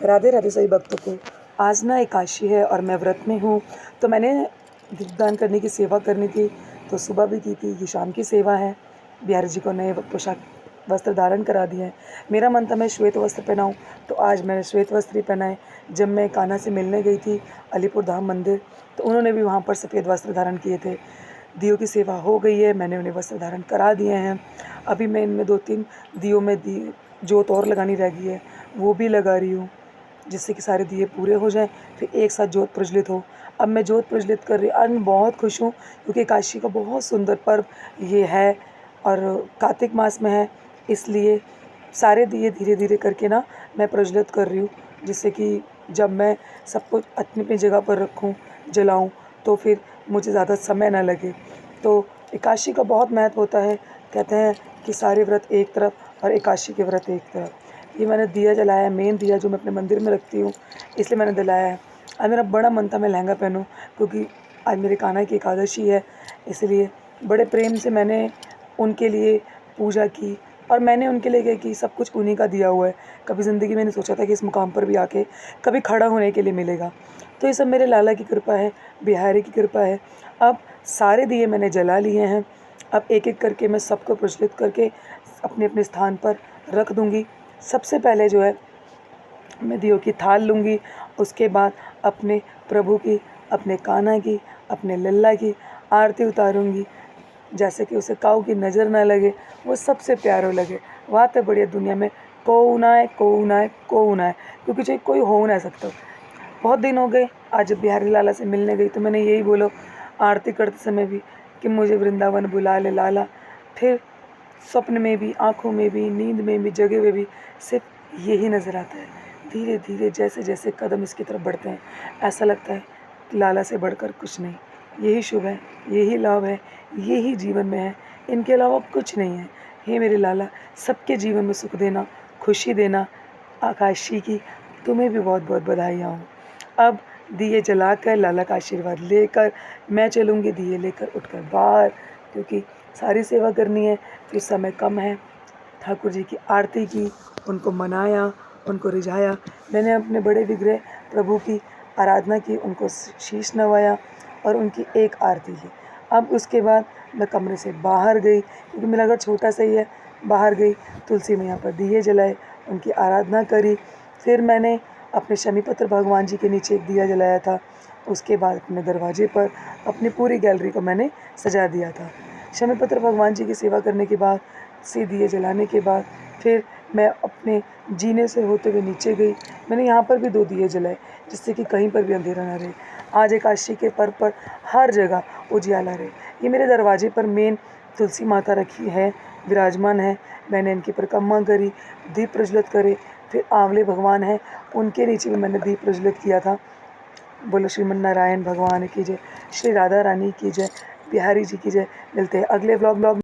राधे राधे सभी भक्तों को। आज ना एकादशी है और मैं व्रत में हूँ, तो मैंने दीपदान करने की सेवा करनी थी, तो सुबह भी की थी, ये शाम की सेवा है। बिहारी जी को नए पोशाक वस्त्र धारण करा दिए हैं। मेरा मन था मैं श्वेत वस्त्र पहनाऊँ, तो आज मैंने श्वेत वस्त्र ही पहना है। जब मैं कान्हा से मिलने गई थी अलीपुर धाम मंदिर, तो उन्होंने भी वहाँ पर सफ़ेद वस्त्र धारण किए थे। दियों की सेवा हो गई है, मैंने उन्हें वस्त्र धारण करा दिए हैं। अभी मैं इनमें 2-3 दियों में जोत और लगानी रह गई है, वो भी लगा रही हूँ, जिससे कि सारे दिए पूरे हो जाएं, फिर एक साथ जोत प्रज्वलित हो। अब मैं जोत प्रज्वलित कर रही आज मैं बहुत खुश हूँ, क्योंकि एकादशी का बहुत सुंदर पर्व ये है और कार्तिक मास में है, इसलिए सारे दिए धीरे धीरे करके ना मैं प्रज्वलित कर रही हूँ, जिससे कि जब मैं सब कुछ अपनी अपनी जगह पर रखूँ, जलाऊँ, तो फिर मुझे ज़्यादा समय ना लगे। तो एकादशी का बहुत महत्व होता है। कहते हैं कि सारे व्रत एक तरफ और एकादशी के व्रत एक तरफ। ये मैंने दिया जलाया है, मेन दिया जो मैं अपने मंदिर में रखती हूँ, इसलिए मैंने जलाया है। आज मेरा बड़ा मन था मैं लहंगा पहनूँ, क्योंकि आज मेरे कान्हा की एकादशी है, इसलिए बड़े प्रेम से मैंने उनके लिए पूजा की और मैंने उनके लिए क्या कि सब कुछ उन्हीं का दिया हुआ है। कभी ज़िंदगी में नहीं सोचा था कि इस मुकाम पर भी आके कभी खड़ा होने के लिए मिलेगा। तो ये सब मेरे लाला की कृपा है, बिहारी की कृपा है। अब सारे दिए मैंने जला लिए हैं, अब एक एक करके मैं सबको प्रज्वलित करके अपने अपने स्थान पर रख दूँगी। सबसे पहले जो है मैं दियों की थाल लूँगी, उसके बाद अपने प्रभु की, अपने कान्हा की, अपने लल्ला की आरती उतारूँगी, जैसे कि उसे काऊ की नज़र ना लगे, वो सबसे प्यारो लगे। वहाँ तक बढ़िया दुनिया में कोई ना आए, कोई ना आए, कोई ना आए, क्योंकि जो कोई हो ना सकता। बहुत दिन हो गए, आज जब बिहारी लाला से मिलने गई तो मैंने यही बोला आरती करते समय भी कि मुझे वृंदावन बुला ले लाला। फिर स्वप्न में भी, आँखों में भी, नींद में भी, जगे हुए भी सिर्फ यही नज़र आता है। धीरे धीरे जैसे जैसे कदम इसकी तरफ बढ़ते हैं, ऐसा लगता है लाला से बढ़कर कुछ नहीं। यही शुभ है, यही लाभ है, यही जीवन में है, इनके अलावा कुछ नहीं है। हे मेरे लाला, सबके जीवन में सुख देना, खुशी देना। आकाशी की तुम्हें भी बहुत बहुत बधाइयाँ हो। अब दिए जलाकर लाला का आशीर्वाद लेकर मैं चलूँगी दिए लेकर उठकर बाहर, क्योंकि सारी सेवा करनी है, फिर समय कम है। ठाकुर जी की आरती की, उनको मनाया, उनको रिझाया। मैंने अपने बड़े विग्रह प्रभु की आराधना की, उनको शीश नवाया और उनकी एक आरती की। अब उसके बाद मैं कमरे से बाहर गई, क्योंकि मेरा घर छोटा सा ही है। बाहर गई, तुलसी मैया पर दिए जलाए, उनकी आराधना करी। फिर मैंने अपने शमीपत्र भगवान जी के नीचे एक दिया जलाया था। उसके बाद अपने दरवाजे पर अपनी पूरी गैलरी को मैंने सजा दिया था। शमीपत्र भगवान जी की सेवा करने के बाद से दिए जलाने के बाद फिर मैं अपने जीने से होते हुए नीचे गई। मैंने यहाँ पर भी 2 दिए जलाए, जिससे कि कहीं पर भी अंधेरा ना रहे। आज एकादशी के पर्व पर हर जगह उजियाला रहे। ये मेरे दरवाजे पर मेन तुलसी माता रखी है, विराजमान है। मैंने इनकी परिक्रमा करी, दीप प्रज्वलित करे। फिर आंवले भगवान हैं, उनके नीचे भी मैंने दीप प्रज्वलित किया था। बोलो श्रीमन नारायण भगवान की जय, श्री राधा रानी की जय, बिहारी जी की जय। मिलते हैं अगले व्लॉग में।